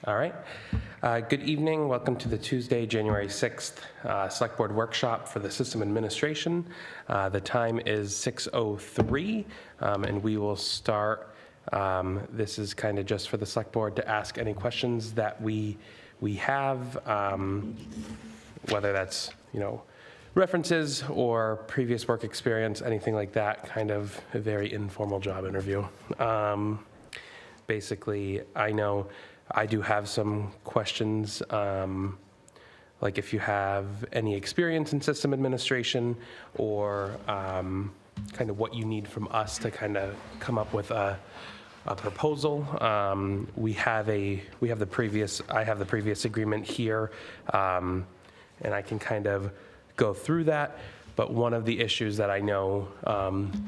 All right. Good evening. Welcome to the Tuesday, January 6th Select Board Workshop for the System Administration. The time is 6:03, and we will start. This is kind of just for the Select Board to ask any questions that we have, whether that's, references or previous work experience, anything like that, kind of a very informal job interview. Basically, I know I do have some questions, like if you have any experience in system administration or kind of what you need from us to kind of come up with a proposal. I have the previous agreement here, and I can kind of go through that. But one of the issues that I know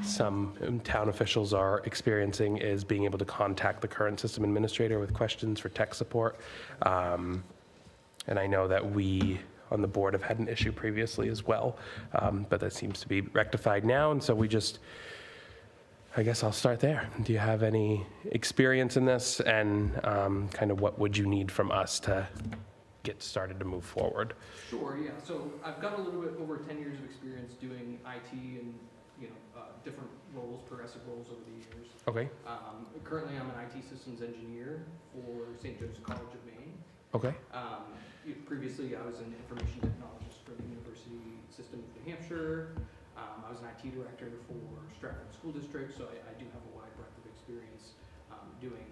some town officials are experiencing is being able to contact the current system administrator with questions for tech support. And I know that we on the board have had an issue previously as well, but that seems to be rectified now. And so I guess I'll start there. Do you have any experience in this, and kind of what would you need from us to get started to move forward? Sure, yeah. So I've got a little bit over 10 years of experience doing IT and different roles, progressive roles over the years. Okay. Currently, I'm an IT systems engineer for St. Joseph's College of Maine. Okay. Previously, I was an information technologist for the University System of New Hampshire. I was an IT director for Stratford School District, so I do have a wide breadth of experience doing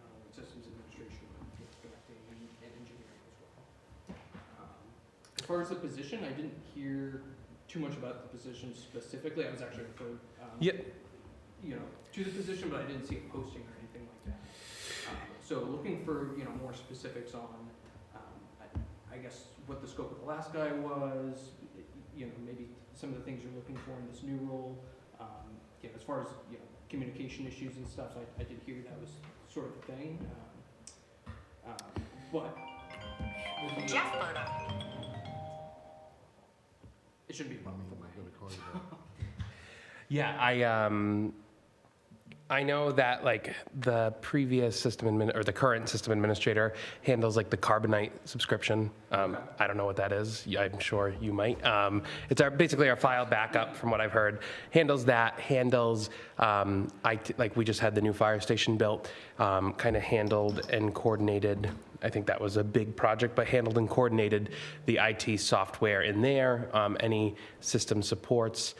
not only systems administration, but directing and engineering as well. As far as the position, I didn't hear too much about the position specifically. I was actually referred to the position, but I didn't see a posting or anything like that. So looking for more specifics on, I guess, what the scope of the last guy was, maybe some of the things you're looking for in this new role. As far as communication issues and stuff, I did hear that was sort of a thing. But Jeff Burnham. It shouldn't be a problem for my Yeah, I know that like the previous the current system administrator handles like the Carbonite subscription. I don't know what that is. I'm sure you might. It's basically our file backup, from what I've heard. Handles that. Handles like we just had the new fire station built. Kind of handled and coordinated. I think that was a big project, but handled and coordinated the IT software in there. Any system supports.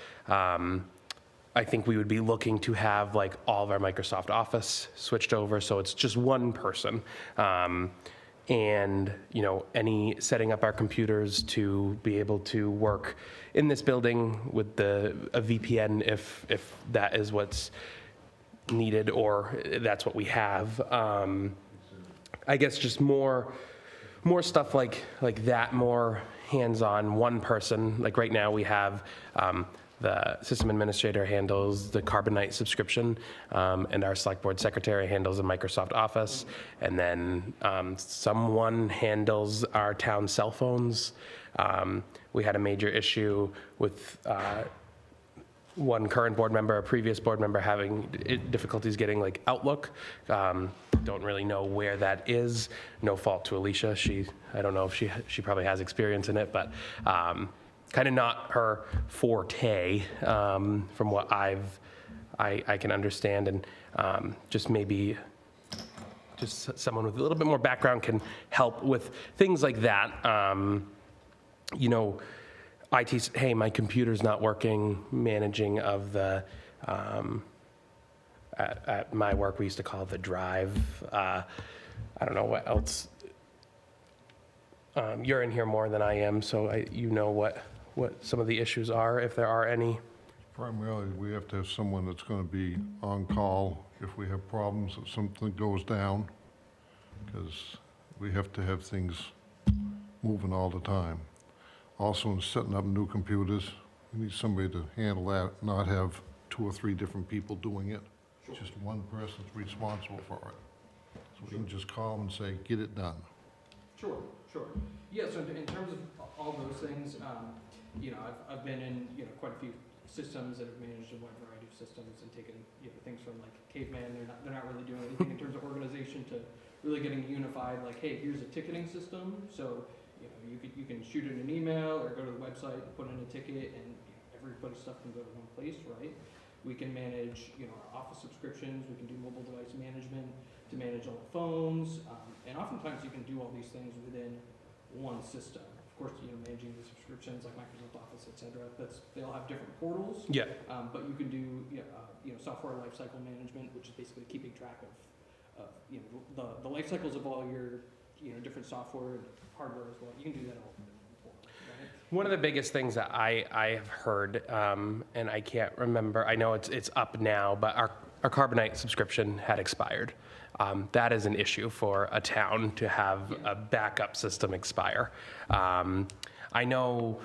I think we would be looking to have like all of our Microsoft Office switched over, so it's just one person. And any setting up our computers to be able to work in this building with a VPN if that is what's needed or that's what we have. I guess just more stuff like that, more hands-on, one person. Like right now we have the system administrator handles the Carbonite subscription, and our select board secretary handles the Microsoft Office, and then someone handles our town cell phones. We had a major issue with one current board member, a previous board member having difficulties getting like Outlook. Don't really know where that is. No fault to Alicia. I don't know if she probably has experience in it, but kind of not her forte, from what I can understand, and just maybe just someone with a little bit more background can help with things like that. IT, hey, my computer's not working, managing of the, at my work, we used to call it the drive. I don't know what else. You're in here more than I am, so you know what some of the issues are, if there are any. Primarily, we have to have someone that's going to be on call if we have problems, if something goes down, because we have to have things moving all the time. Also, in setting up new computers, we need somebody to handle that, not have 2 or 3 different people doing it. Sure. Just one person's responsible for it. So we can just call them and say, get it done. Sure. Yeah, so in terms of all those things, I've been in quite a few systems that have managed a wide variety of systems and taken things from like caveman. They're not really doing anything in terms of organization to really getting unified, like, hey, here's a ticketing system, so, you know, you can shoot in an email or go to the website, put in a ticket, and everybody's stuff can go to one place, right? We can manage, you know, our office subscriptions, we can do mobile device management to manage all the phones, and oftentimes you can do all these things within one system. Of course, you know, managing the subscriptions like Microsoft Office, et cetera, they all have different portals. Yeah. But you can do, you know, software lifecycle management, which is basically keeping track of you know, the life cycles of all your, you know, different software and hardware as well. You can do that all within one portal, right? One of the biggest things that I have heard, and I can't remember, I know it's up now, but our Carbonite subscription had expired. That is an issue for a town to have a backup system expire. I know,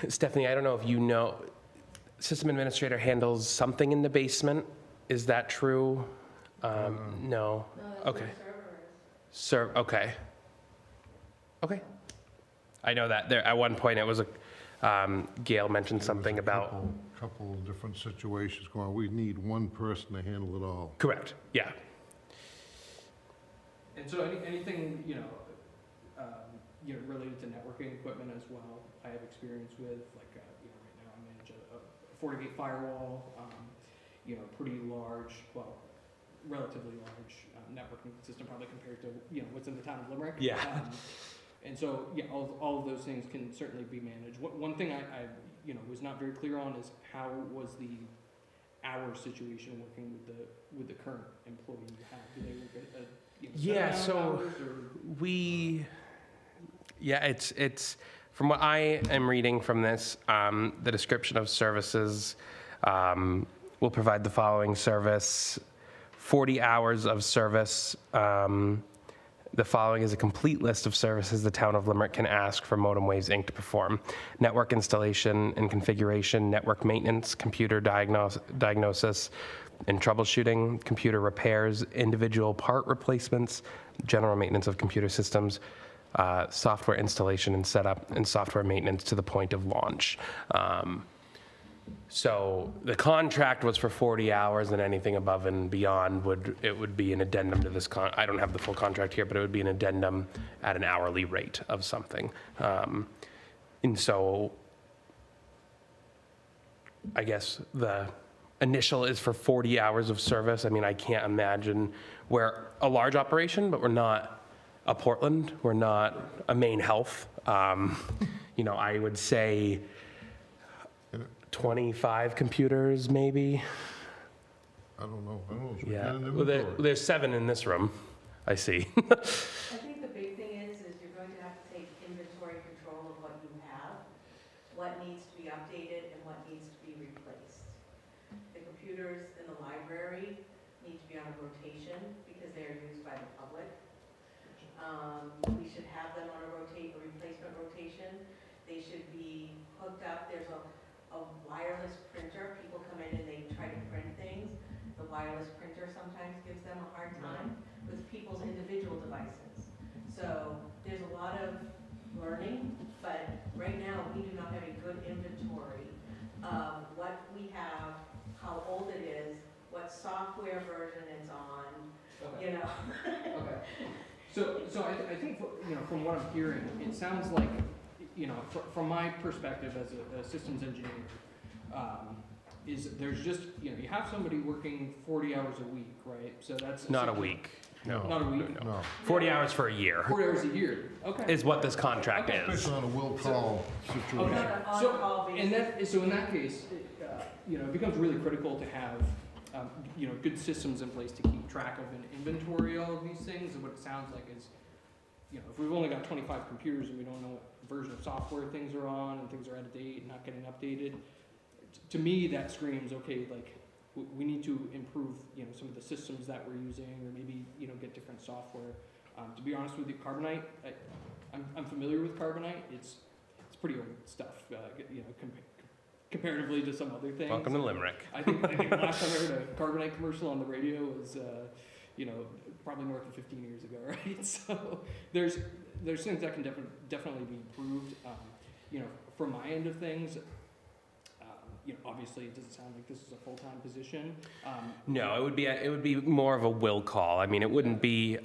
Stephanie, I don't know if you know, system administrator handles something in the basement. Is that true? No. Okay. Okay. Okay. I know that there, at one point it was Gail mentioned something about. Couple of different situations going on. We need one person to handle it all. Correct, yeah. And so anything, you know, related to networking equipment as well, I have experience with, like, you know, right now I manage a FortiGate firewall, you know, pretty large, well, relatively large networking system, probably compared to, you know, what's in the town of Limerick. Yeah. And so, yeah, all of those things can certainly be managed. One thing I you know, was not very clear on is how was the hour situation working with the current employee you have? Do they work at you know, Yeah, 7 so hours, or? it's from what I am reading from this, the description of services will provide the following service: 40 hours of service. The following is a complete list of services the town of Limerick can ask for Modem Waves Inc. to perform: network installation and configuration, network maintenance, computer diagnosis and troubleshooting, computer repairs, individual part replacements, general maintenance of computer systems, software installation and setup, and software maintenance to the point of launch. So the contract was for 40 hours, and anything above and beyond would be an addendum to this I don't have the full contract here, but it would be an addendum at an hourly rate of something. And so I guess the initial is for 40 hours of service. I mean, I can't imagine, we're a large operation, but we're not a Portland. We're not a Maine Health. You know, I would say 25 computers, maybe. I don't know. Yeah. Well, there's 7 in this room, I see. I think the big thing is you're going to have to take inventory control of what you have, what needs to be updated, and what needs to be replaced. The computers in the library need to be on a rotation because they are used by the public. We should have them on a replacement rotation. They should be hooked up. There's a wireless printer. People come in and they try to print things. The wireless printer sometimes gives them a hard time with people's individual devices. So there's a lot of learning, but right now we do not have a good inventory of what we have, how old it is, what software version it's on, Okay. you know. Okay. So I think, you know, from what I'm hearing, it sounds like, you know, from my perspective as a systems engineer, is there's just, you know, you have somebody working 40 hours a week, right? So that's Not a week. No. Not a week? No. 40 hours for a year 40 hours a year. Okay. is what this contract Okay. is. It's on a will call situation. Okay. On an So, on-call basis. so in that case, you know, it becomes really critical to have, you know, good systems in place to keep track of and inventory all of these things. And what it sounds like is, you know, if we've only got 25 computers and we don't know what version of software things are on and things are out of date and not getting updated, to me that screams, okay, like we need to improve, you know, some of the systems that we're using, or maybe, you know, get different software. To be honest with you, Carbonite, I'm familiar with Carbonite. It's pretty old stuff, you know, comparatively to some other things. Welcome to Limerick. I think the last time I heard a Carbonite commercial on the radio was, you know, probably north of 15 years ago, right? So there's things that can definitely be improved. You know, from my end of things, obviously it doesn't sound like this is a full-time position. No, it would be more of a will call. I mean, it wouldn't be,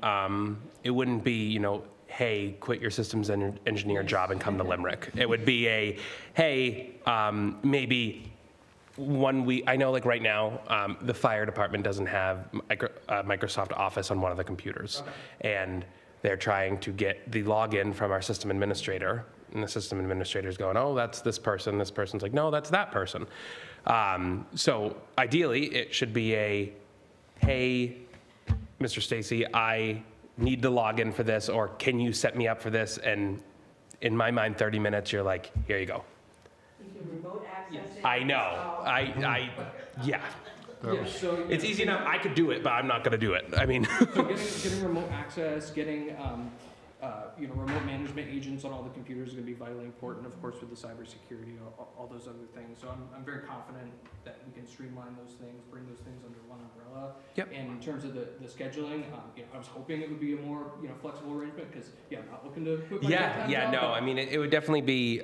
hey, quit your systems engineer job and come to Limerick. It would be a, hey, maybe 1 week. I know, like right now, the fire department doesn't have Microsoft Office on one of the computers, and they're trying to get the login from our system administrator. And the system administrator's going, oh, that's this person. This person's like, no, that's that person. So ideally, it should be a, hey, Mr. Stacy, I need to log in for this, or can you set me up for this? And in my mind, 30 minutes, you're like, here you go. You can remote access it. I know. Yeah. So It's easy enough. I could do it, but I'm not going to do it. I mean, So getting remote access, getting remote management agents on all the computers is going to be vitally important, of course, with the cybersecurity, all those other things. So I'm very confident that we can streamline those things, bring those things under one umbrella. Yep. And in terms of the scheduling, I was hoping it would be a more flexible arrangement because I'm not looking to quit my full-time job, no. but- I mean, it would definitely be,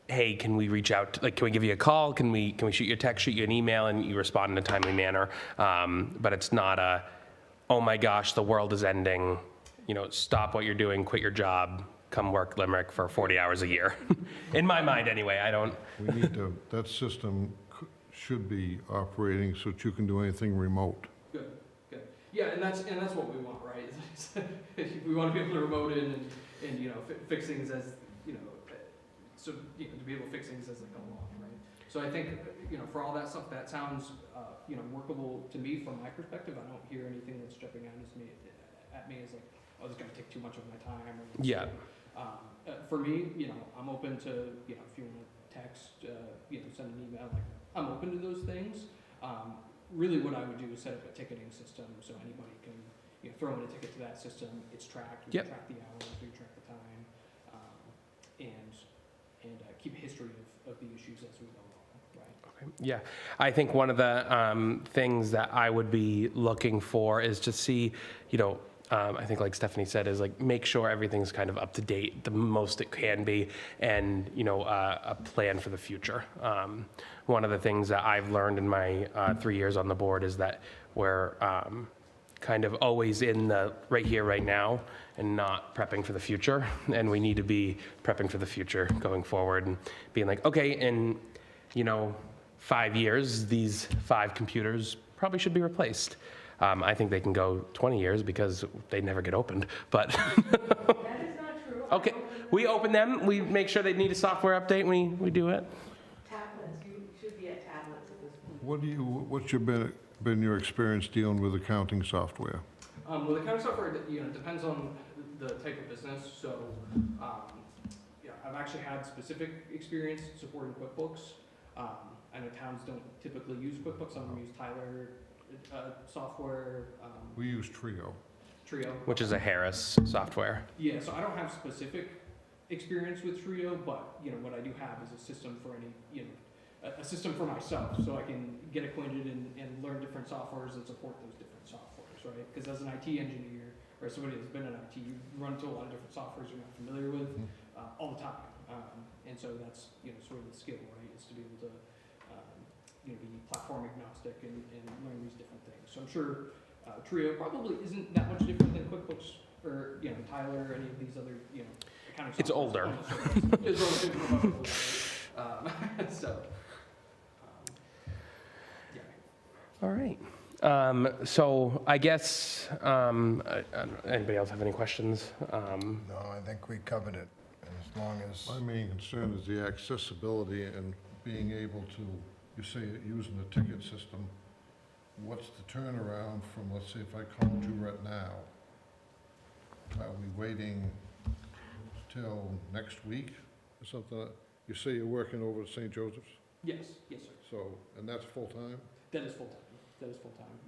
hey, can we reach out? Can we give you a call? Can we shoot you a text, shoot you an email, and you respond in a timely manner? But it's not a, oh my gosh, the world is ending. Stop what you're doing, quit your job, come work Limerick for 40 hours a year. In my mind, anyway, I don't. We need to, that system should be operating so that you can do anything remote. Good. Yeah, and that's what we want, right? We want to be able to remote in and fix things as to be able to fix things as they come along, right? So I think for all that stuff, that sounds workable to me from my perspective. I don't hear anything that's jumping out at me as like, oh, this is gonna take too much of my time. Or Yeah. For me, I'm open to if you want to text, send an email. Like I'm open to those things. Really, what I would do is set up a ticketing system so anybody can throw in a ticket to that system. It's tracked. You track the hours, you track the time, and keep a history of the issues as we go along. Right. Okay. Yeah, I think one of the things that I would be looking for is to see, I think like Stephanie said, is like make sure everything's kind of up to date the most it can be, and a plan for the future. One of the things that I've learned in my 3 years on the board is that we're kind of always in the right here, right now, and not prepping for the future. And we need to be prepping for the future going forward and being like, okay, in 5 years, these 5 computers probably should be replaced. I think they can go 20 years because they never get opened, but. That is not true. Okay, we open them, we make sure they need a software update, we do it. Tablets, you should be at tablets at this point. What's been your experience dealing with accounting software? With accounting software, depends on the type of business. So, I've actually had specific experience supporting QuickBooks. I know towns don't typically use QuickBooks. Some of them use Tyler software. We use Trio. Which is a Harris software. Yeah, so I don't have specific experience with Trio, but what I do have is a system for any a system for myself, so I can get acquainted and learn different softwares and support those different softwares, right? Because as an IT engineer or somebody that's been in IT, you run into a lot of different softwares you're not familiar with all the time, and so that's sort of the skill, right? Is to be able to be platform agnostic and learn these different things. So I'm sure Trio probably isn't that much different than QuickBooks or Tyler or any of these other accounting software. It's older. It's older. So. All right. So I guess, anybody else have any questions? No, I think we covered it, as long as, My main concern is the accessibility and being able to, you say using the ticket system, what's the turnaround from, let's say if I called you right now, are we waiting till next week or something? You say you're working over at St. Joseph's, Yes, sir. so, and that's full-time? That is full time.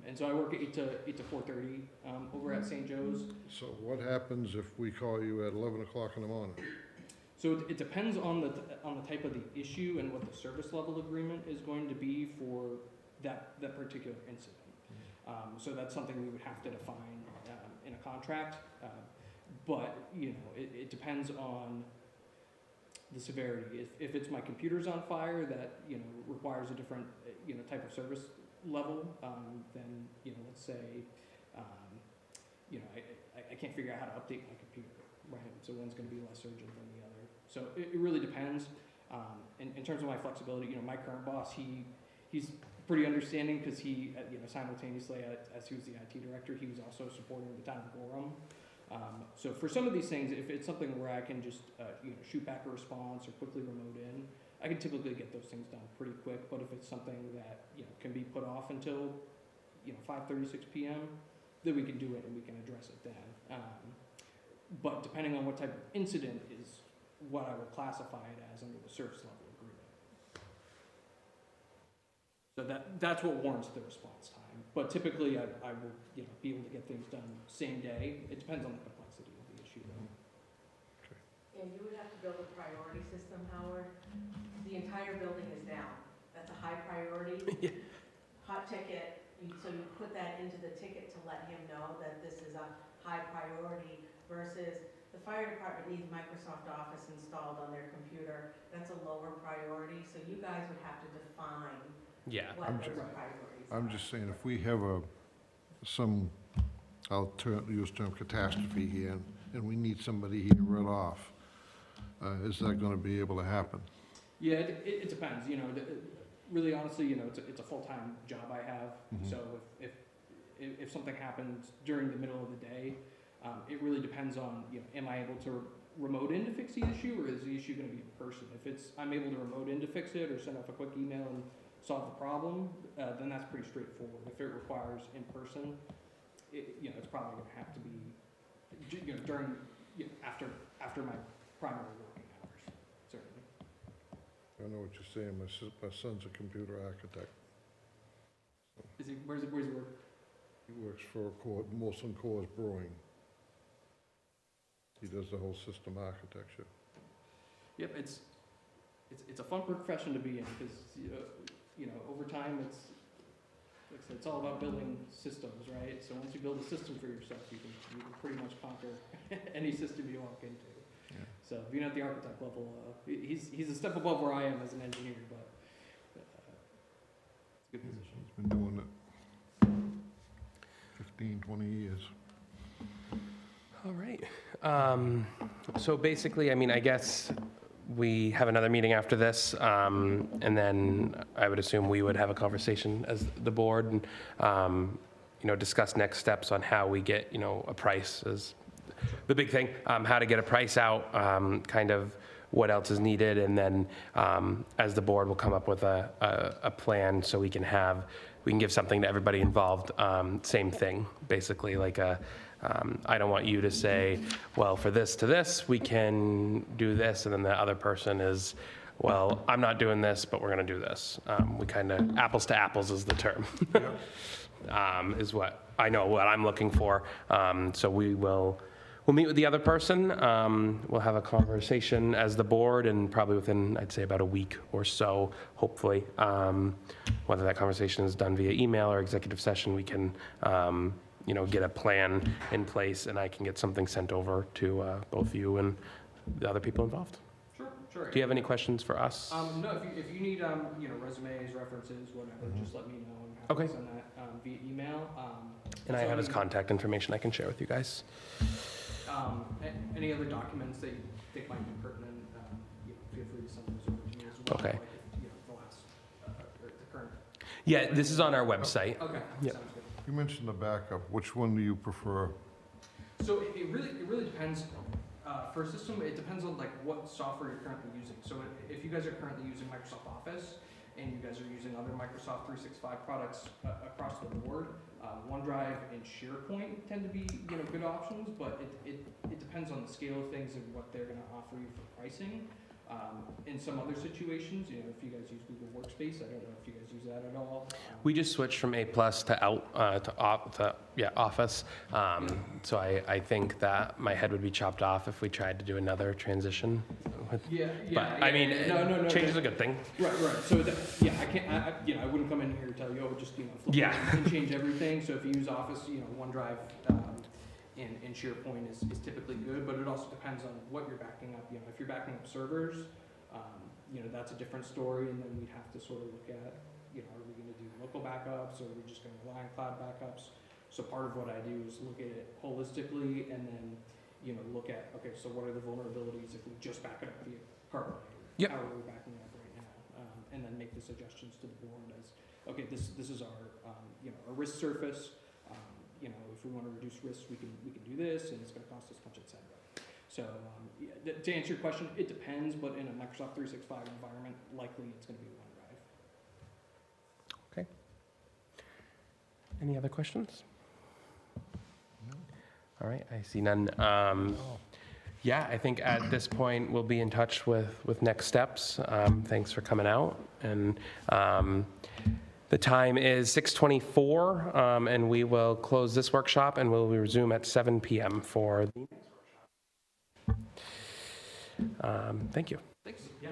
And so I work at 8 to 4:30 over at St. Joe's. So what happens if we call you at 11 o'clock in the morning? So it depends on the type of the issue and what the service level agreement is going to be for that particular incident. So that's something we would have to define in a contract. But it depends on the severity. If it's my computer's on fire that, you know, requires a different, you know, type of service level, then, you know, let's say, you know, I can't figure out how to update my computer, right? So one's gonna be less urgent than the other. So it really depends. In terms of my flexibility, you know, my current boss, he's pretty understanding because he, you know, simultaneously as he was the IT director, he was also supporting the town of Burnham. So for some of these things, if it's something where I can just, you know, shoot back a response or quickly remote in, I can typically get those things done pretty quick. But if it's something that, you know, can be put off until, you know, 5:30, 6 p.m., then we can do it and we can address it then. But depending on what type of incident is what I will classify it as under the service level agreement. So that's what warrants the response time. But typically, I will, you know, be able to get things done same day. It depends on the complexity of the issue, though. Yeah, you would have to build a priority system, Howard. The entire building is down. That's a high priority. Hot ticket, so you put that into the ticket to let him know that this is a high priority versus the fire department needs Microsoft Office installed on their computer. That's a lower priority, so you guys would have to define what I'm those ju- priorities I'm are. just saying, if we have I'll use term catastrophe here, and we need somebody here right off, is that gonna be able to happen? Yeah, it depends. You know, really honestly, you know, it's a full-time job I have. Mhm. So if something happens during the middle of the day, it really depends on, you know, am I able to remote in to fix the issue, or is the issue going to be in person? If I'm able to remote in to fix it or send off a quick email and solve the problem, then that's pretty straightforward. If it requires in person, you know, it's probably going to have to be, you know, during, you know, after my primary working hours, certainly. I know what you're saying, my son's a computer architect. Is he? Where's he work? He works for Molson Coors Brewing. He does the whole system architecture. Yep, it's a fun profession to be in because you know over time it's like I said, it's all about building systems, right? So once you build a system for yourself, you can pretty much conquer any system you walk into. Yeah. So being at the architect level, he's a step above where I am as an engineer, but it's a good position. He's been doing it 15, 20 years. All right. So basically, I mean, I guess we have another meeting after this, and then I would assume we would have a conversation as the board and, you know, discuss next steps on how we get, you know, a price is the big thing, how to get a price out, kind of what else is needed, and then as the board will come up with a plan so we can give something to everybody involved, same thing, basically like I don't want you to say, well, for this to this, we can do this, and then the other person is, well, I'm not doing this, but we're gonna do this. We kind of, apples to apples is the term, is what I know, what I'm looking for. So we'll meet with the other person, we'll have a conversation as the board, and probably within, I'd say about a week or so, hopefully. Whether that conversation is done via email or executive session, we can, you know, get a plan in place, and I can get something sent over to both you and the other people involved. Sure. Do you have any questions for us? No, if you need, you know, resumes, references, whatever, just let me know. I'm happy Okay. to send that via email. And I so have his contact information I can share with you guys. Any other documents that you think might be pertinent, you know, feel free to send those over to me as well. Okay. Like, you know, the last, or the current. Yeah, this is on our website. Okay, Yep. sounds good. You mentioned the backup. Which one do you prefer? So it really depends. For a system, it depends on like what software you're currently using. So if you guys are currently using Microsoft Office and you guys are using other Microsoft 365 products across the board, OneDrive and SharePoint tend to be, you know, good options, but it depends on the scale of things and what they're going to offer you for pricing. In some other situations, you know, if you guys use Google Workspace, I don't know if you guys use that at all. We just switched from A+ to Office. So I think that my head would be chopped off if we tried to do another transition. But I mean, no, change is a good thing. Right. So I can't. I wouldn't come in here and tell you, oh, just, you know, flip it and change everything. So if you use Office, you know, OneDrive and SharePoint is typically good, but it also depends on what you're backing up. You know, if you're backing up servers, that's a different story, and then we'd have to sort of look at, are we gonna do local backups, or are we just gonna rely on cloud backups? So part of what I do is look at it holistically, and then, look at, okay, so what are the vulnerabilities if we just back it up via hardware? Yep. How are we backing it up right now? And then make the suggestions to the board as, okay, this is our, our risk surface. If we want to reduce risks, we can do this, and it's going to cost us much, et cetera. So, to answer your question, it depends, but in a Microsoft 365 environment, likely it's going to be OneDrive. Any other questions? All right, I see none. Yeah, I think at this point, we'll be in touch with next steps. Thanks for coming out. And the time is 6:24, and we will close this workshop, and we'll resume at 7 p.m. for the next workshop. Thank you. Thanks. Yeah.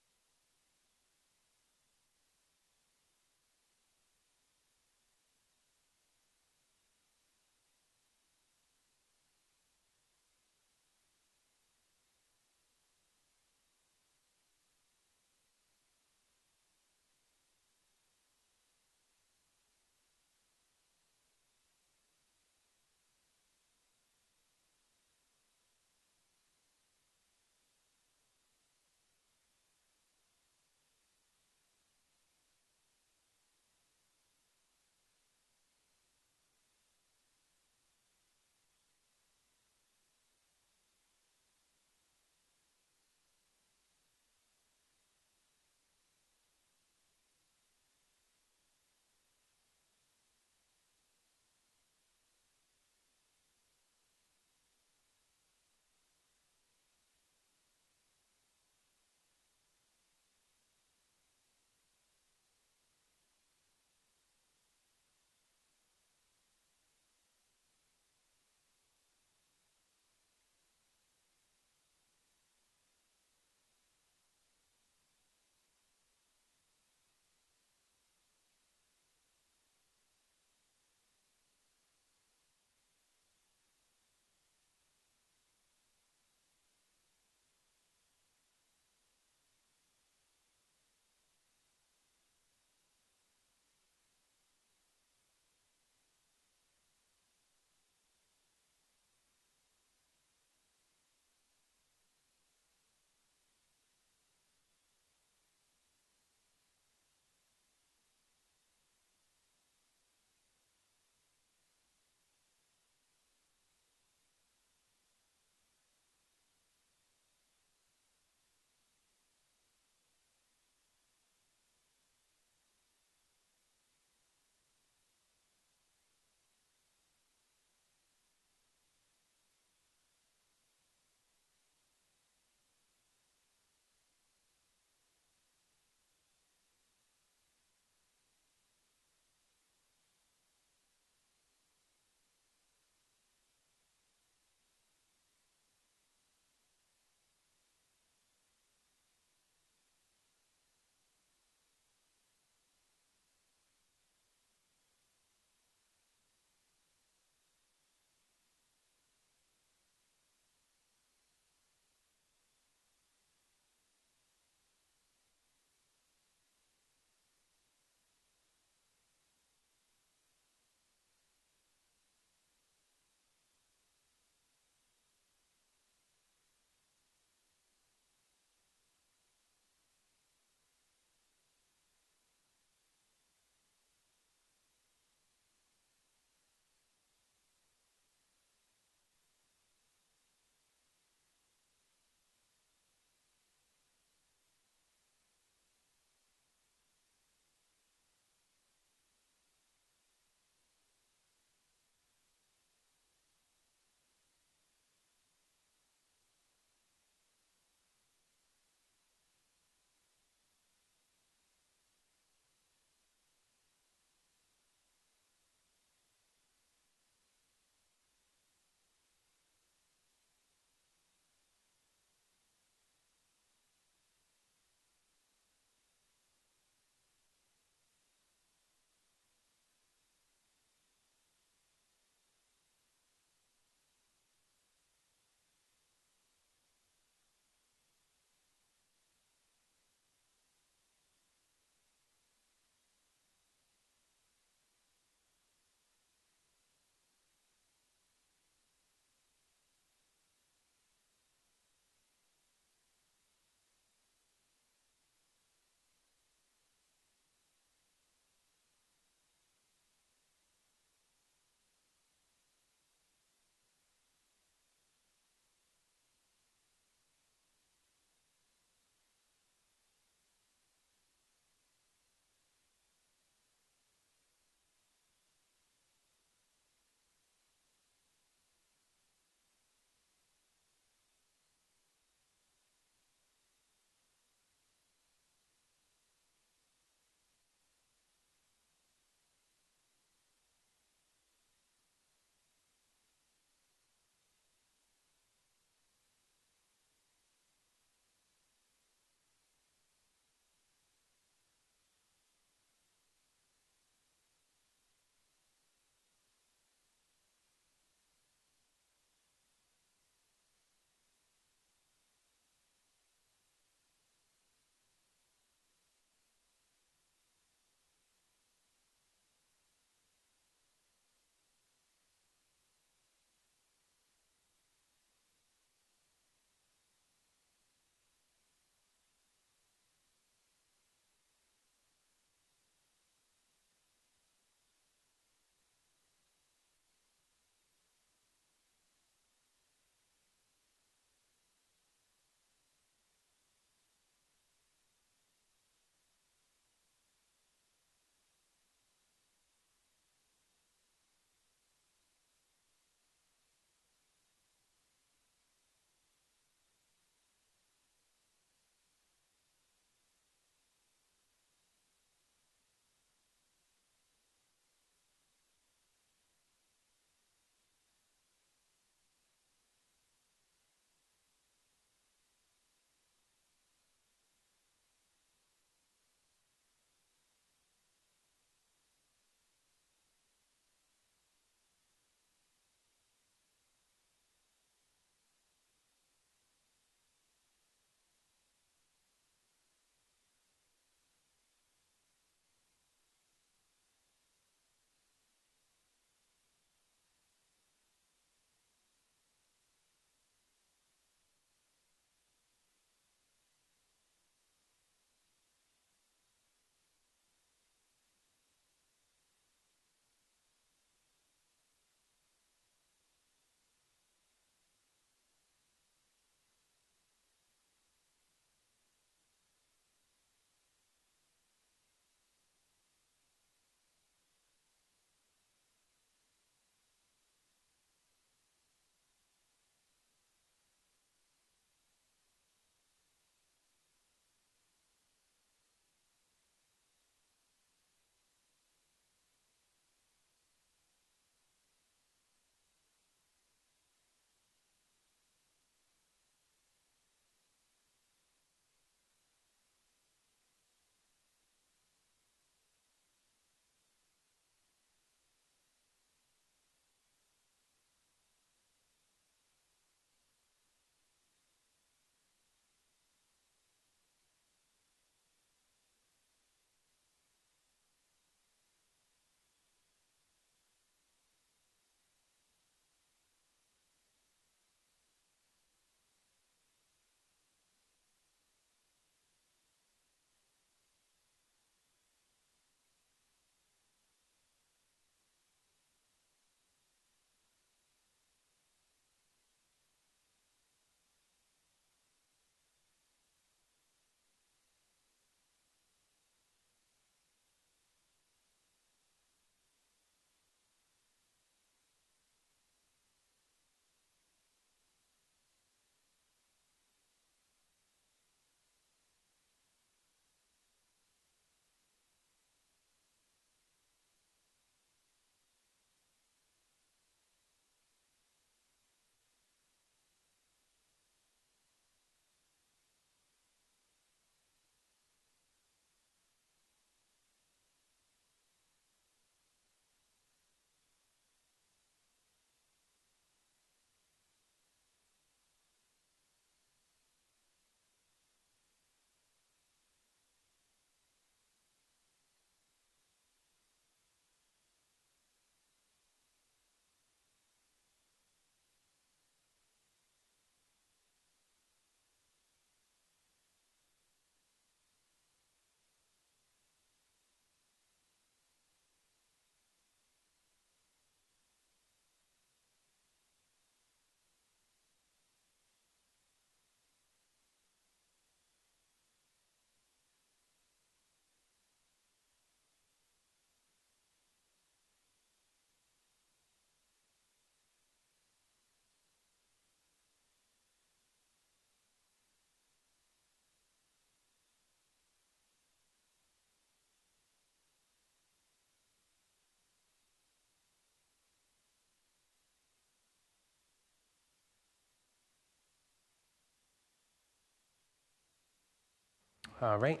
All right.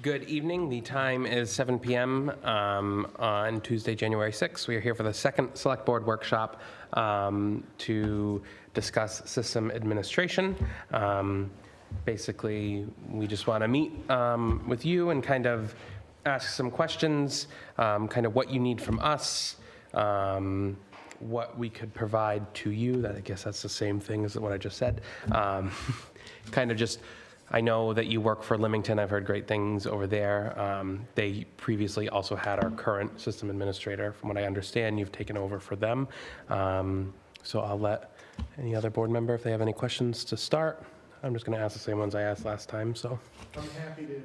Good evening. The time is 7 p.m. On Tuesday, January 6th. We are here for the second Select Board workshop to discuss system administration. Basically, we just want to meet with you and kind of ask some questions, kind of what you need from us, what we could provide to you. I guess that's the same thing as what I just said. Kind of just, I know that you work for Leamington. I've heard great things over there. They previously also had our current system administrator. From what I understand, you've taken over for them. So I'll let any other board member, if they have any questions to start. I'm just going to ask the same ones I asked last time, so. I'm happy to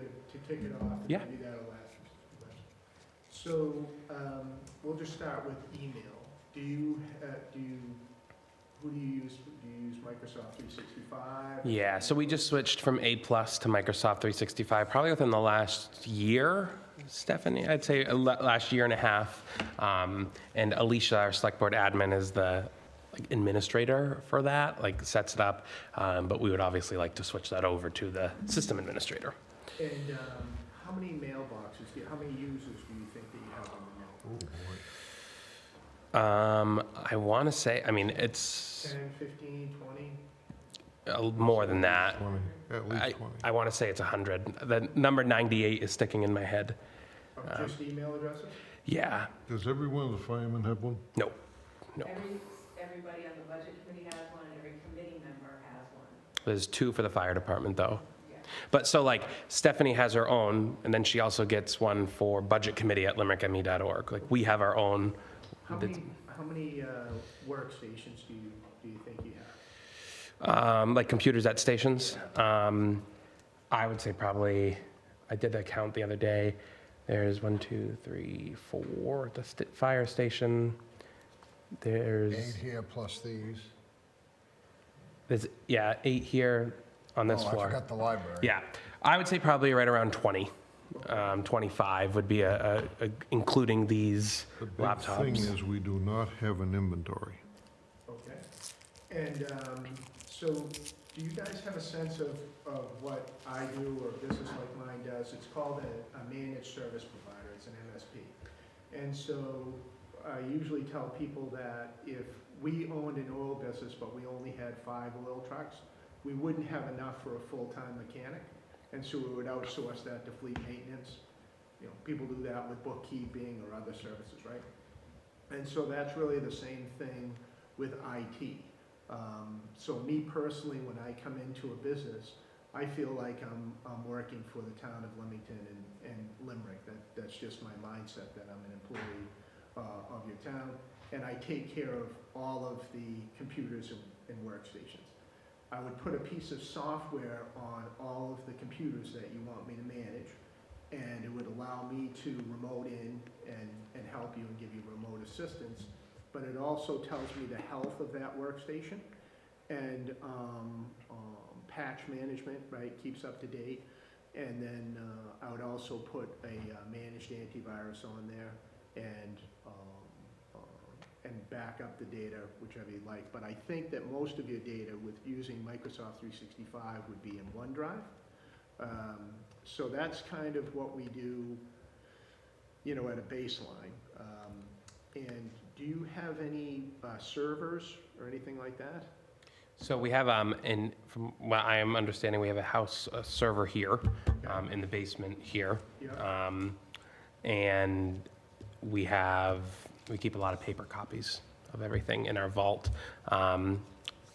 kick it off. Yeah. Maybe that'll last. So, we'll just start with email. Who do you use? Do you use Microsoft 365? Yeah, so we just switched from A+ to Microsoft 365, probably within the last year, Stephanie, I'd say last year and a half. And Alicia, our Select Board admin, is the administrator for that, sets it up. But we would obviously like to switch that over to the system administrator. And how many mailboxes, how many users do you think that you have on the mail? I want to say, it's 10, 15, 20? more than that. 20, at least 20. I want to say it's 100. The number 98 is sticking in my head. Just email addresses? Yeah, Does every one of the firemen have one? no. Everybody on the budget committee has one, and every committee member has one. There's 2 for the fire department, though. Yeah. But so Stephanie has her own, and then she also gets one for budget committee at limerickme.org. We have our own. How many workstations do you think you have? Computers at stations. I would say probably, I did a count the other day. There's 1, 2, 3, 4 at the fire station. There's 8 here plus these. 8 here on this Oh, I floor. forgot the library. Yeah, I would say probably right around 20. 25 would be including these The big thing laptops. is we do not have an inventory. Okay. And so do you guys have a sense of what I do or a business like mine does? It's called a managed service provider. It's an MSP. And so I usually tell people that if we owned an oil business but we only had 5 oil trucks, we wouldn't have enough for a full-time mechanic. And so we would outsource that to fleet maintenance. People do that with bookkeeping or other services, right? And so that's really the same thing with IT. So me personally, when I come into a business, I feel like I'm working for the town of Leamington and Limerick. That's just my mindset, that I'm an employee of your town. And I take care of all of the computers and workstations. I would put a piece of software on all of the computers that you want me to manage, and it would allow me to remote in and help you and give you remote assistance. But it also tells me the health of that workstation, and patch management, right, keeps up to date. And then I would also put a managed antivirus on there, and back up the data, whichever you like. But I think that most of your data with using Microsoft 365 would be in OneDrive. So that's kind of what we do, at a baseline. And do you have any servers or anything like that? So we have, from what I am understanding, we have a server here in the basement here. Yeah. And we keep a lot of paper copies of everything in our vault. Going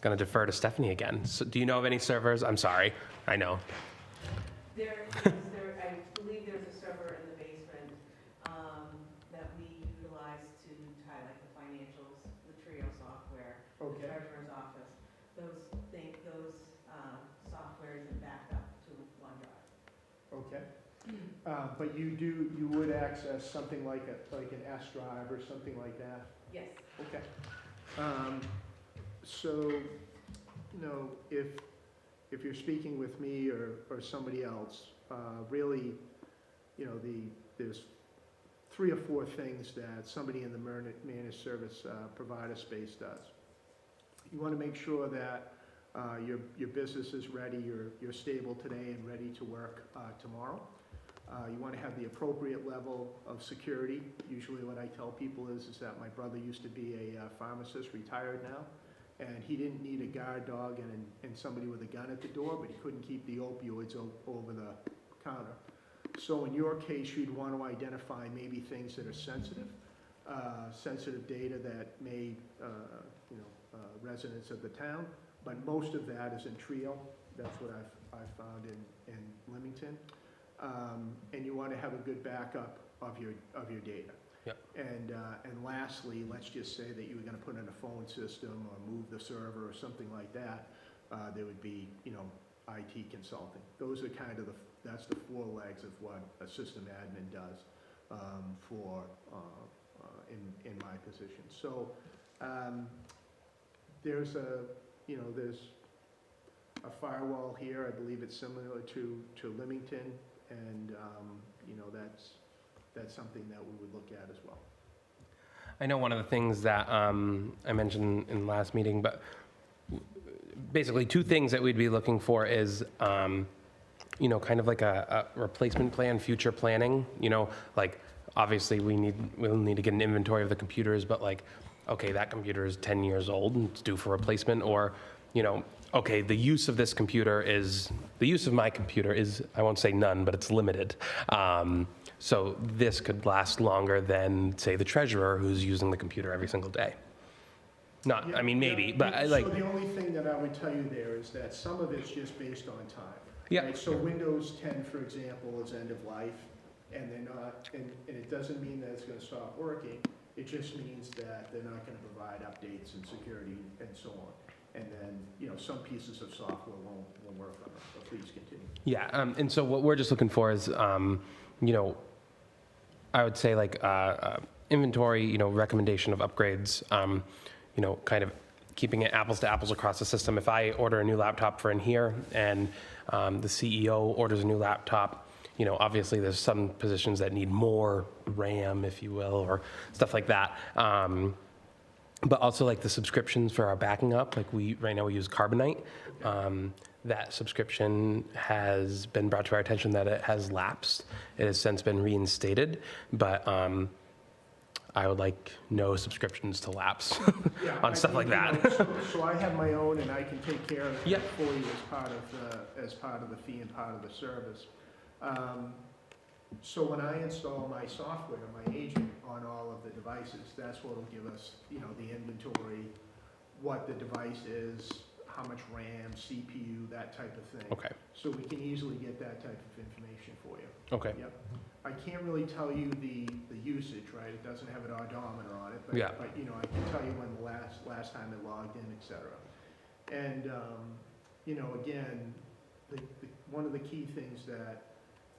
to defer to Stephanie again. So do you know of any servers? I'm sorry, I know. I believe there's a server in the basement that we utilize to tie the financials, the Trio software, the Okay. treasurer's office. Those softwares are backed up to OneDrive. Okay. But you would access something like an S drive or something like that? Yes. Okay. So, if you're speaking with me or somebody else, really, there's 3 or 4 things that somebody in the managed service provider space does. You want to make sure that Your business is ready, you're stable today and ready to work tomorrow. You want to have the appropriate level of security. Usually what I tell people is that my brother used to be a pharmacist, retired now, and he didn't need a guard dog and somebody with a gun at the door, but he couldn't keep the opioids over the counter. So in your case, you'd want to identify maybe things that are sensitive, sensitive data that may, residents of the town, but most of that is in Trio. That's what I've found in Leamington. And you want to have a good backup of your data. Yep. And lastly, let's just say that you were going to put in a phone system or move the server or something like that. There would be, IT consulting. Those are kind of that's the four legs of what a system admin does in my position. So there's there's a firewall here. I believe it's similar to Leamington, and that's something that we would look at as well. I know one of the things that I mentioned in the last meeting, but basically two things that we'd be looking for is, kind of like a replacement plan, future planning, like obviously we'll need to get an inventory of the computers, but like, okay, that computer is 10 years old and it's due for replacement, or, okay, the use of my computer is, I won't say none, but it's limited. So this could last longer than, say, the treasurer who's using the computer every single day. Not, I mean, maybe, but I like. So the only thing that I would tell you there is that some of it's just based on time. Yeah. Right? So Windows 10, for example, is end of life, and they're not, and it doesn't mean that it's going to stop working. It just means that they're not going to provide updates and security and so on. And then, some pieces of software won't work on it, but please continue. Yeah, and so what we're just looking for is, I would say like inventory, recommendation of upgrades, kind of keeping it apples to apples across the system. If I order a new laptop for in here and the CEO orders a new laptop, obviously there's some positions that need more RAM, if you will, or stuff like that. But also like the subscriptions for our backing up, like right now we use Carbonite. That subscription has been brought to our attention that it has lapsed. It has since been reinstated, but I would like no subscriptions to lapse Yeah, on stuff like that. So I have my own, and I can take care of it Yep. fully as part of the fee and part of the service. So when I install my software, my agent on all of the devices, that's what will give us, the inventory, what the device is, how much RAM, CPU, that type of thing. Okay, So we can easily get that type of information for you. okay, Yep. I can't really tell you the usage, right? It doesn't have an odometer on it, but, Yeah. but I can tell you when the last time it logged in, et cetera. And, again, one of the key things that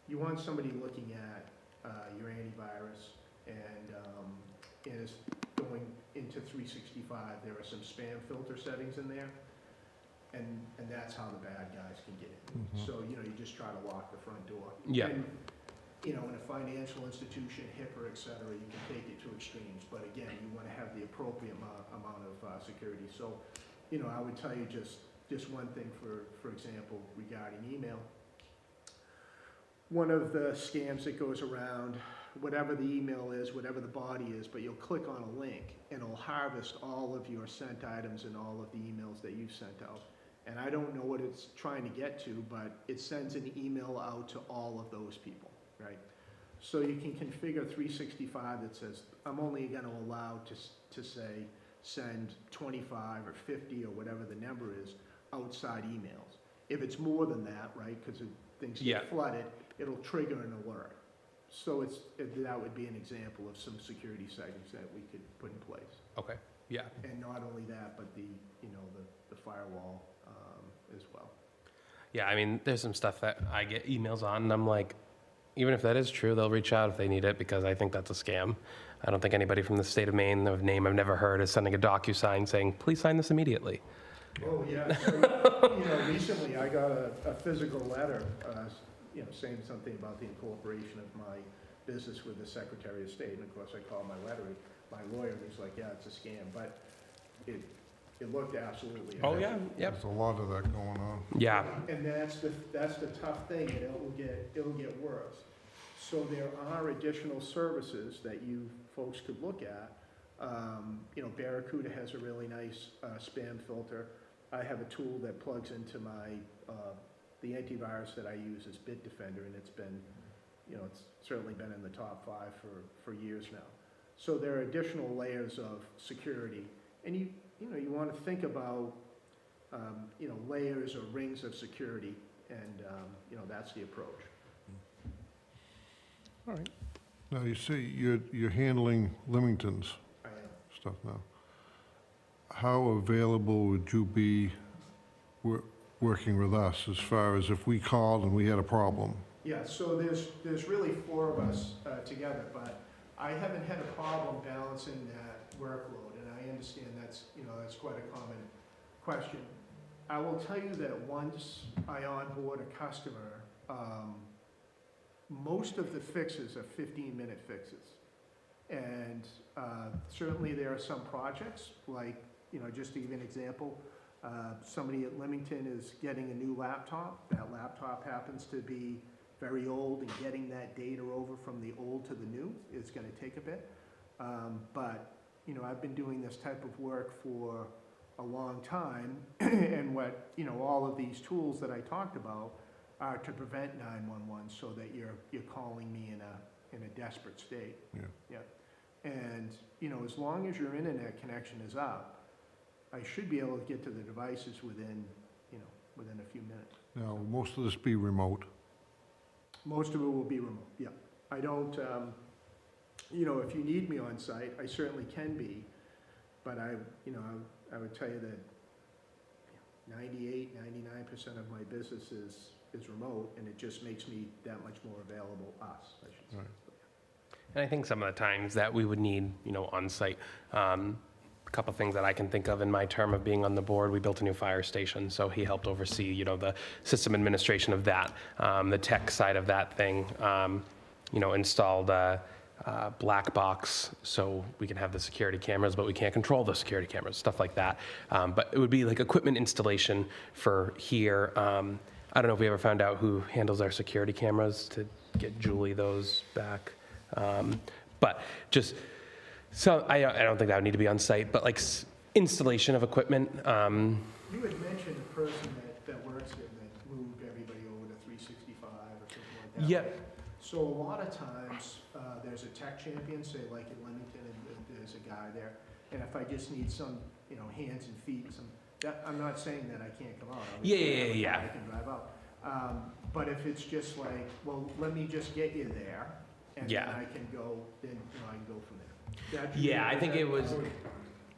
you want somebody looking at your antivirus and is going into 365. There are some spam filter settings in there, and that's how the bad guys can get in. Mhm. So, you just try to lock the front door. Yeah. And, in a financial institution, HIPAA, et cetera, you can take it to extremes, but again, you want to have the appropriate amount of security. So, I would tell you just one thing, for example, regarding email. One of the scams that goes around, whatever the email is, whatever the body is, but you'll click on a link and it'll harvest all of your sent items and all of the emails that you've sent out. And I don't know what it's trying to get to, but it sends an email out to all of those people, right? So you can configure 365 that says, I'm only going to allow to say, send 25 or 50 or whatever the number is outside emails. If it's more than that, right, because things Yeah. get flooded, it'll trigger an alert. So that would be an example of some security settings that we could put in place. okay, yeah. And not only that, but the firewall as well. Yeah, I mean, there's some stuff that I get emails on, and I'm like, even if that is true, they'll reach out if they need it, because I think that's a scam. I don't think anybody from the state of Maine, of name I've never heard, is sending a DocuSign saying, please sign this immediately. Oh, yeah. So, recently I got a physical letter, saying something about the incorporation of my business with the Secretary of State. And of course, I called my lawyer, and he's like, yeah, it's a scam. But It looked absolutely. Oh, yeah, yep. There's a lot of that going on. Yeah, And that's the tough thing, and it'll get worse. So there are additional services that you folks could look at. You know, Barracuda has a really nice spam filter. I have a tool that plugs into my, the antivirus that I use is Bitdefender, and it's been, you know, it's certainly been in the top 5 for years now. So there are additional layers of security, and you know, you want to think about, you know, layers or rings of security, and, you know, that's the approach. all right. Now, you see, you're handling Leamington's I am. stuff now. How available would you be working with us as far as if we called and we had a problem? Yeah, so there's really 4 of us together, but I haven't had a problem balancing that workload, and I understand that's, you know, that's quite a common question. I will tell you that once I onboard a customer, most of the fixes are 15-minute fixes. And certainly there are some projects, like, you know, just to give you an example, somebody at Leamington is getting a new laptop. That laptop happens to be very old, and getting that data over from the old to the new is gonna take a bit. But, you know, I've been doing this type of work for a long time, and what, you know, all of these tools that I talked about are to prevent 911, so that you're calling me in a desperate state. Yeah. Yeah. And, you know, as long as your internet connection is up, I should be able to get to the devices within, you know, within a few minutes. Now, will most of this be remote? Most of it will be remote, yeah. I don't, you know, if you need me on site, I certainly can be, but I would tell you that 98, 99% of my business is remote, and it just makes me that much more available, I should say. Right. And I think some of the times that we would need, you know, on-site, a couple things that I can think of in my term of being on the board, we built a new fire station, so he helped oversee, you know, the system administration of that, the tech side of that thing, you know, installed a black box so we can have the security cameras, but we can't control the security cameras, stuff like that. But it would be like equipment installation for here. I don't know if we ever found out who handles our security cameras to get Julie those back. But just, so I don't think that would need to be on site, but like installation of equipment. You had mentioned a person that works there that moved everybody over to 365 or something like that. Yeah. So a lot of times, there's a tech champion, say like in Leamington, and there's a guy there, and if I just need some, you know, hands and feet, I'm not saying that I can't come out. Yeah. I can drive out. But if it's just like, well, let me just get you there, and Yeah. then I can go, then, you know, I can go from there. Yeah, I think it was,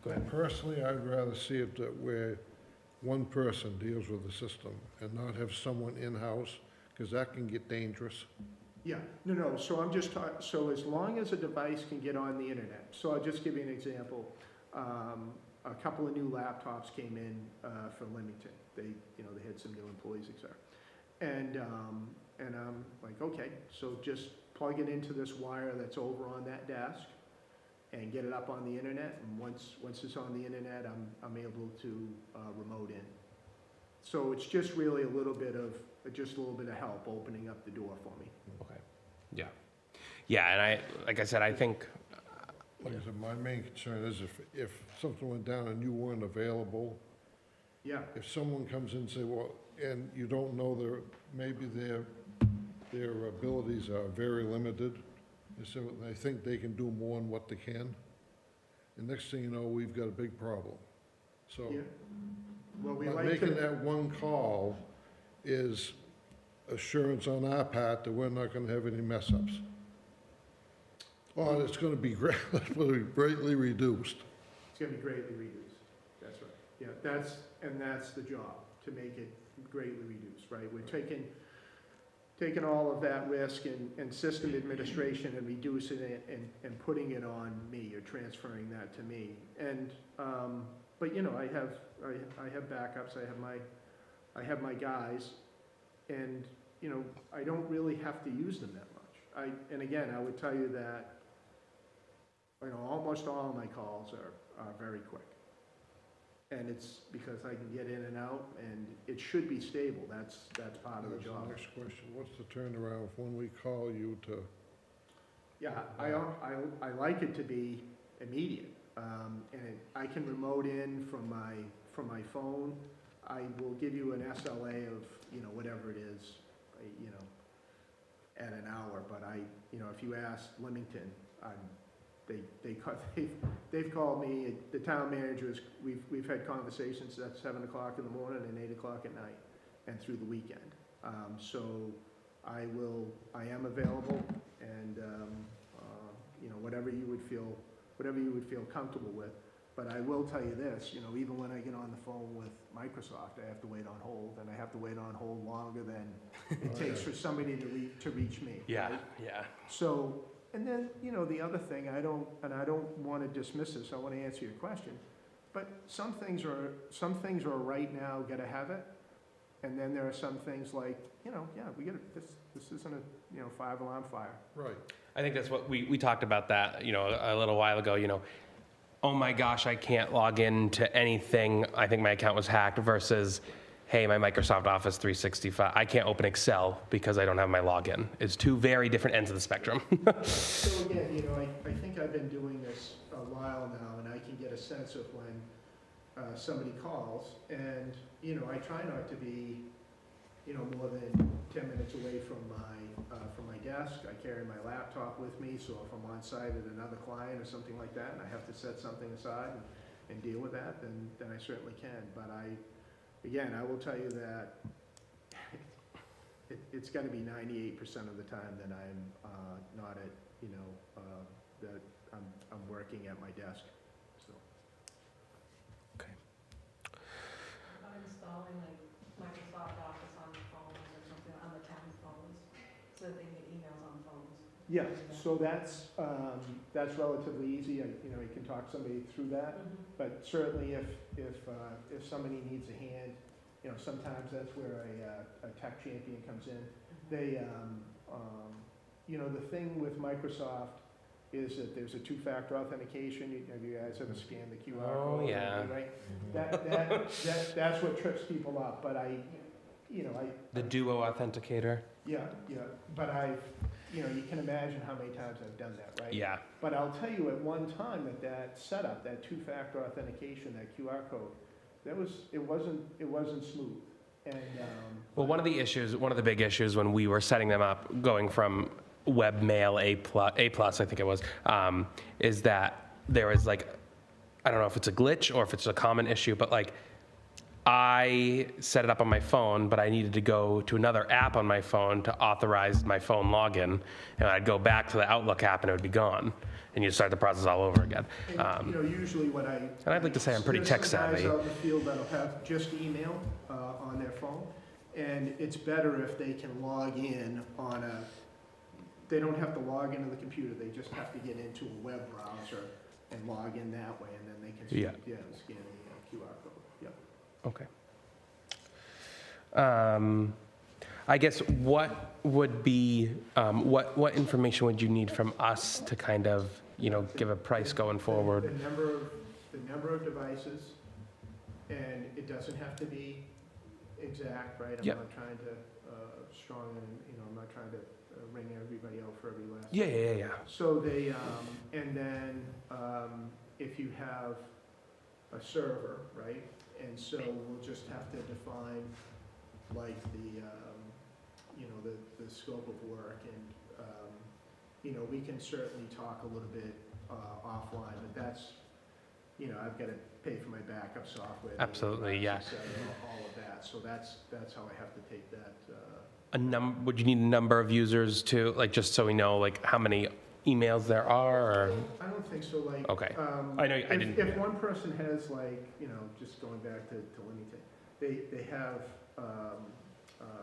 go ahead. Personally, I'd rather see it that where one person deals with the system and not have someone in-house, because that can get dangerous. Yeah, no, so I'm just talking, so as long as a device can get on the internet, so I'll just give you an example. A couple of new laptops came in from Leamington. They, you know, they had some new employees, et cetera. And I'm like, okay, so just plug it into this wire that's over on that desk and get it up on the internet. And once it's on the internet, I'm able to remote in. So it's just really a little bit of help opening up the door for me. Okay. Yeah, and like I said, I think, Like I said, my main concern is if something went down and you weren't available, Yeah, if someone comes in and say, well, and you don't know maybe their abilities are very limited, and so they think they can do more than what they can, and next thing you know, we've got a big problem. So, yeah. Well, we but like making to, that one call is assurance on our part that we're not gonna have any mess-ups. Or it's gonna be greatly reduced. it's gonna be greatly reduced. That's right. Yeah, that's the job, to make it greatly reduced, right? We're taking all of that risk and system administration and reducing it and putting it on me, or transferring that to me. And, but you know, I have backups, I have my guys, and, you know, I don't really have to use them that much. And again, I would tell you that, you know, almost all of my calls are very quick. And it's because I can get in and out, and it should be stable, that's part of the That's job. the next question, what's the turnaround when we call you to, Yeah, I like it to be immediate, I can remote in from my phone. I will give you an SLA of, whatever it is, at an hour, but if you ask Leamington, they've called me, the town managers, we've had conversations at 7 o'clock in the morning and 8 o'clock at night, and through the weekend. So I am available, and, whatever you would feel comfortable with. But I will tell you this, even when I get on the phone with Microsoft, I have to wait on hold, and I have to wait on hold longer than it takes for somebody to reach me. Yeah, right? yeah. So, and then, the other thing, I don't want to dismiss this, I want to answer your question, but some things are right now, gotta have it, and then there are some things like, we gotta, this isn't a, 5-alarm fire. right, I think that's what we talked about that, a little while ago, oh my gosh, I can't log into anything. I think my account was hacked versus, hey, my Microsoft Office 365, I can't open Excel because I don't have my login. It's two very different ends of the spectrum. So again, I think I've been doing this a while now, and I can get a sense of when somebody calls, and, I try not to be, more than 10 minutes away from my desk. I carry my laptop with me, so if I'm on site at another client or something like that, and I have to set something aside and deal with that, then I certainly can. But again, I will tell you that it's gotta be 98% of the time that I'm not at, that I'm working at my desk, so. About installing like Microsoft Office on the phones or something, on the town phones, so that they can get emails on phones. Yeah, so that's relatively easy, you can talk somebody through that, but certainly if somebody needs a hand, sometimes that's where a tech champion comes in. They, the thing with Microsoft is that there's a two-factor authentication. Have you guys ever scanned the QR code? Oh, yeah. Right? That's what trips people up, but The Duo Authenticator. yeah, but you can imagine how many times I've done that, right? Yeah. But I'll tell you, at one time, that setup, that two-factor authentication, that QR code, it wasn't smooth. And, Well, one of the big issues when we were setting them up, going from webmail A plus, I think it was, is that there was I don't know if it's a glitch or if it's a common issue, but I set it up on my phone, but I needed to go to another app on my phone to authorize my phone login, and I'd go back to the Outlook app and it would be gone, and you'd start the process all over again. and, usually what I... And I'd like to say I'm pretty tech savvy. There's some guys out in the field that'll have just email on their phone, and it's better if they can log in on they don't have to log into the computer, they just have to get into a web browser and log in that way, and then they can Yeah. scan the QR code. Yep. Okay. I guess what would be, what information would you need from us to kind of, give a price going forward? The number of devices, and it doesn't have to be exact, right? I'm Yep. not trying to I'm not trying to ring everybody out for every last. Yeah. So and then if you have a server, right? And so we'll just have to define the scope of work, and we can certainly talk a little bit offline, but that's, I've got to pay for my backup software. Absolutely, yeah. All of that, so that's how I have to take that. Would you need a number of users to, just so we know, how many emails there are, or? I don't think so, Okay. I know, I didn't. If one person has just going back to Leamington, they have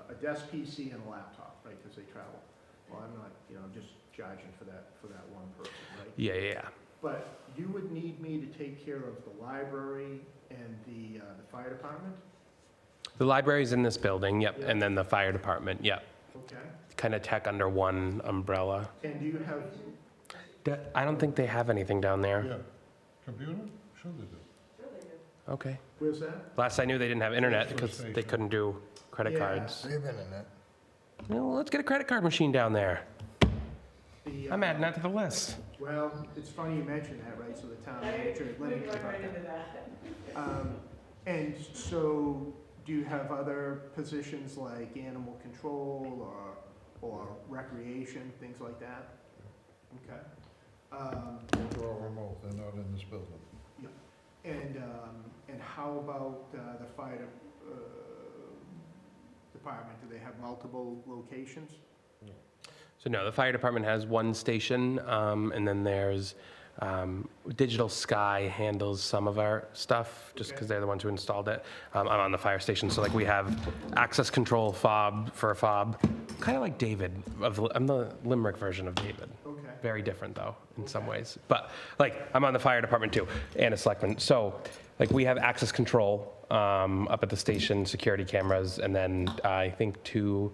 a desk PC and a laptop, right, because they travel. Well, I'm not, I'm just charging for that one person, right? Yeah. But you would need me to take care of the library and the fire department? The library's in this building, yep, Yeah. and then the fire department, yep. Okay. Kind of tech under one umbrella. And do you have, I don't think they have anything down there. yeah. Computer? Sure they do. Sure they do. Okay. Where's that? Last I knew, they didn't have internet Transfer because they station. couldn't do credit Yeah. cards. They've been in it. Well, let's get a credit card machine down there. The, I'm adding that to the list. Well, it's funny you mention that, right, so the town manager at Limerick We're about right into that. that. And so, do you have other positions like animal control or recreation, things like that? Okay. They're all remote, they're not in this building. And how about the fire department? Do they have multiple locations? So no, the fire department has one station, and then there's Digital Sky handles some of our stuff, just because they're the ones who installed it. I'm on the fire station, so like we have access control fob for a fob, kind of like David. I'm the Limerick version of David. Okay. Very different though, in some ways. But like, I'm on the fire department too, and a selectman. So like, we have access control up at the station, security cameras, and then I think two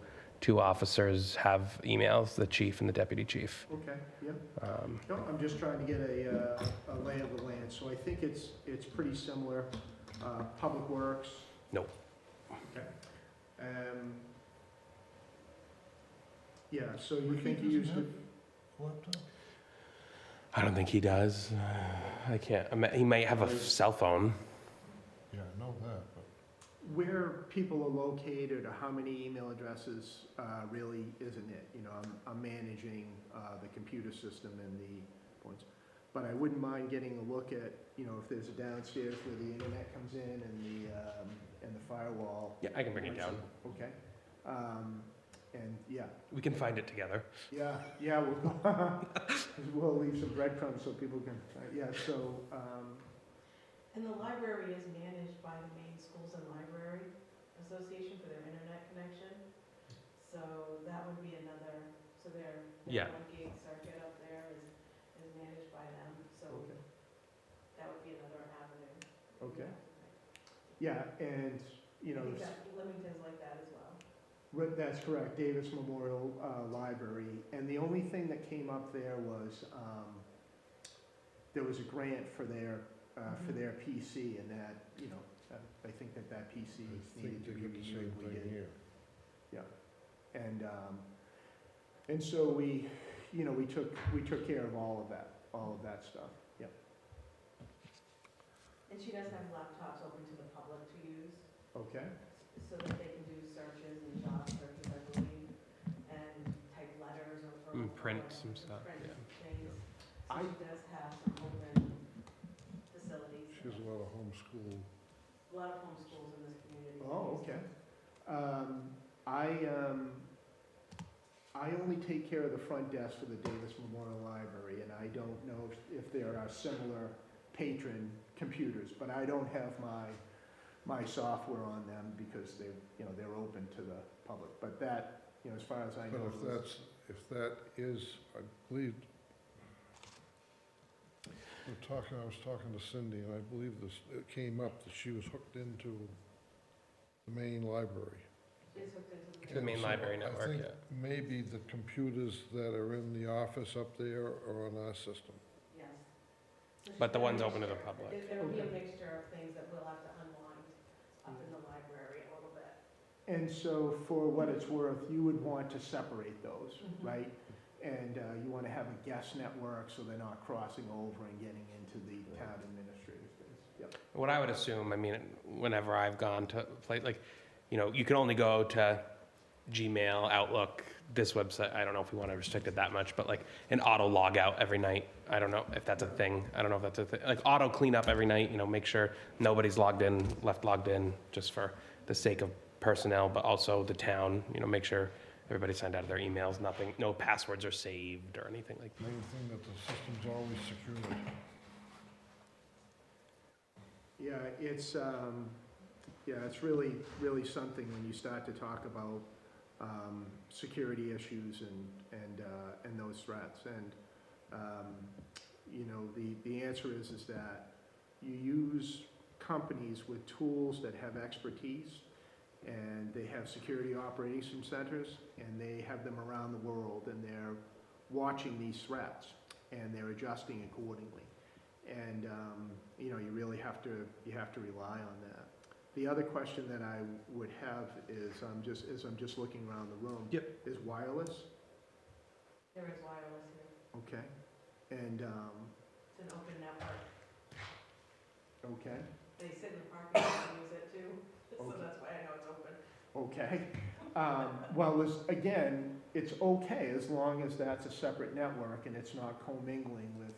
officers have emails, the chief and the deputy chief. Okay, yep. No, I'm just trying to get a lay of the land, so I think it's pretty similar. Public Works? No. Okay. Yeah, so you think you used it? Laptop? I don't think he does. I can't. He might have a cell phone. Yeah, I know that, but Where people are located or how many email addresses really isn't it. You know, I'm managing the computer system and the points. But I wouldn't mind getting a look at, you know, if there's a downstairs where the internet comes in and the firewall. Yeah, I can bring it down. Okay. And yeah, We can find it together. yeah, we'll leave some breadcrumbs so people can, so, And the library is managed by the Maine Schools and Library Association for their internet connection. So that would be another, so their Yeah. 1 gig circuit up there is managed by them, so okay. that would be another avenue. Okay. Yeah, and, you know, I think that Leamington's like that as well. That's correct, Davis Memorial Library. And the only thing that came up there was a grant for their PC, and that, you know, I think that PC I needed think to they be get the reviewed. same We thing did. here. And so we, you know, we took care of all of that stuff. Yeah. And she does have laptops open to the public to use, Okay. so that they can do searches and job searches, I believe, and type letters or. Print or some stuff, print yeah. things. So I- she does have some open facilities. She has a lot of homeschool. A lot of homeschools in this community. Oh, okay. I only take care of the front desk for the Davis Memorial Library, and I don't know if there are similar patron computers, but I don't have my software on them because they're open to the public. But that, you know, as far as I But know. if that is, I believe, I was talking to Cindy, and I believe it came up that she was hooked into the main library. She's hooked into The main So library network, I think yeah. maybe the computers that are in the office up there are on our system. yes. So she's But the got a one's open to the mixture. public. There'll be a mixture of things that we'll have to unwind up in the library a little bit. And so, for what it's worth, you would want to separate those, Mhm. right? And you want to have a guest network so they're not crossing over and getting into the town administrative things. Yep. What I would assume, I mean, whenever I've gone to play, like, you know, you can only go to Gmail, Outlook, this website. I don't know if we want to restrict it that much, but like an auto log out every night. I don't know if that's a thing. I don't know if that's a thing. Like auto clean up every night, you know, make sure nobody's logged in, left logged in, just for the sake of personnel, but also the town, you know, make sure everybody signed out of their emails, nothing, no passwords are saved or anything like that. Main thing that the system's always secured. Yeah, it's really, really something when you start to talk about security issues and those threats. And, you know, the answer is that you use companies with tools that have expertise, and they have security operations centers, and they have them around the world, and they're watching these threats, and they're adjusting accordingly. And, you know, you really have to rely on that. The other question that I would have is, as I'm just looking around the room. Yep. Is wireless, There is wireless here. okay? And, It's an open network. okay, They sit in the parking lot and use it too, so Okay. that's why I know it's open. okay. Well, again, it's okay as long as that's a separate network and it's not commingling with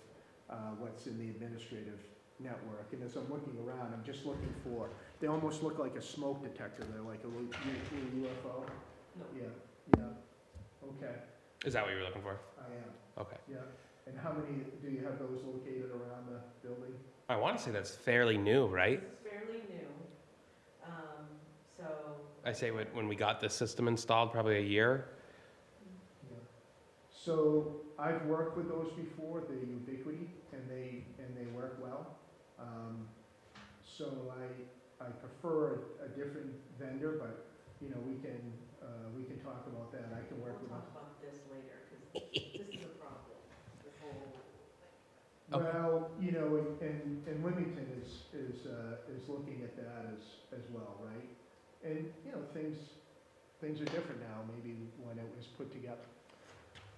what's in the administrative network. And as I'm looking around, I'm just looking for, they almost look like a smoke detector. They're like a little UFO. No. Yeah, okay, Is that what you were looking for? I am, Okay. yeah. And how many, do you have those located around the building? I want to say that's fairly new, right? This is fairly new, so. I say when we got this system installed, probably a year. Yeah. So I've worked with those before, the Ubiquity, and they work well. So I prefer a different vendor, but, you know, we can talk about that. I can work with We'll them. talk about this later, because this is a problem, this whole thing. Okay. Well, you know, and Wilmington is looking at that as well, right? And, you know, things are different now, maybe when it was put together.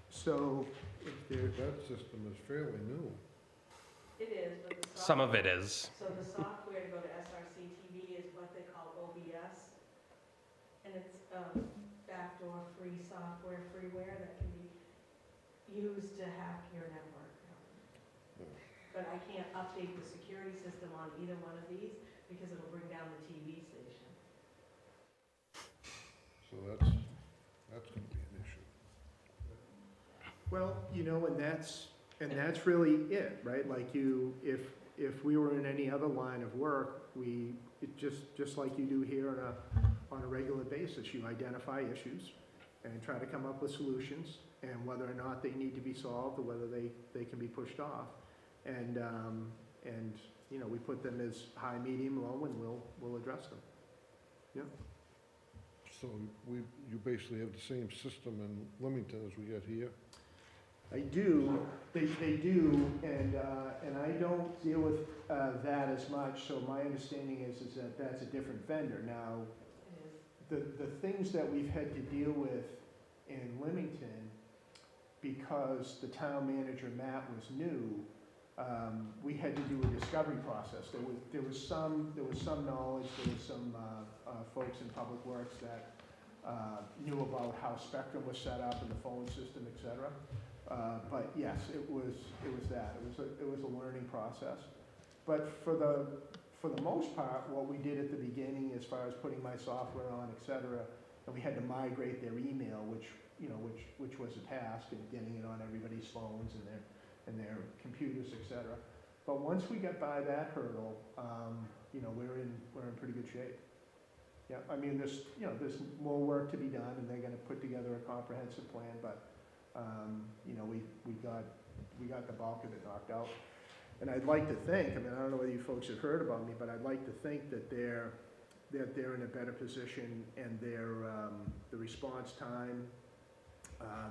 So, if there, That system is fairly new. It is, but the software. Some of it is. So the software to go to SRC TV is what they call OBS, and it's backdoor free software, freeware that can be used to hack your network. But I can't update the security system on either one of these because it'll bring down the TV station. So that's gonna be an issue. well, you know, and that's really it, right? Like if we were in any other line of work, just like you do here on a regular basis, you identify issues and try to come up with solutions, and whether or not they need to be solved or whether they can be pushed off. And you know, we put them as high, medium, low, and we'll address them. Yeah. So you basically have the same system in Leamington as we got here? I do, they do, and I don't deal with that as much, so my understanding is that that's a different vendor. Now, It is. the things that we've had to deal with in Leamington, because the town manager, Matt, was new, we had to do a discovery process. There was some knowledge, there was some folks in Public Works that knew about how Spectrum was set up and the phone system, et cetera. But yes, it was that. It was a learning process. But for the most part, what we did at the beginning, as far as putting my software on, et cetera, and we had to migrate their email, which was a task, and getting it on everybody's phones and their computers, et cetera. But once we got by that hurdle, you know, we're in pretty good shape. Yeah, I mean, there's more work to be done, and they're gonna put together a comprehensive plan, but, you know, we got the bulk of it knocked out. And I'd like to think, I mean, I don't know whether you folks have heard about me, but I'd like to think that they're in a better position, and the response time,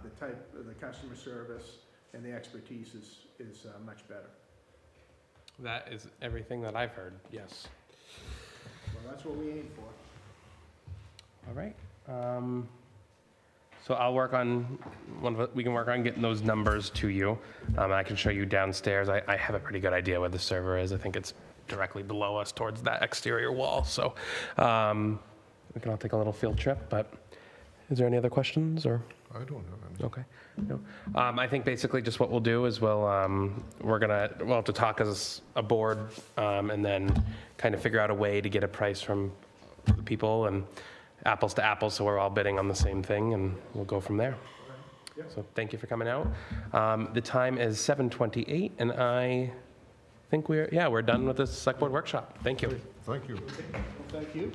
the customer service, and the expertise is much better. That is everything that I've heard, yes. Well, that's what we aim for. All right. So I'll work on, we can work on getting those numbers to you. I can show you downstairs. I have a pretty good idea where the server is. I think it's directly below us towards that exterior wall. So we can all take a little field trip, but is there any other questions or? I don't have any. Okay. No. I think basically just what we'll do is we'll have to talk as a board and then kind of figure out a way to get a price from the people and apples to apples, so we're all bidding on the same thing, and we'll go from there. Yep. So thank you for coming out. The time is 7:28, and I think we're done with this select board workshop. Thank you. Thank you. Okay, well, thank you.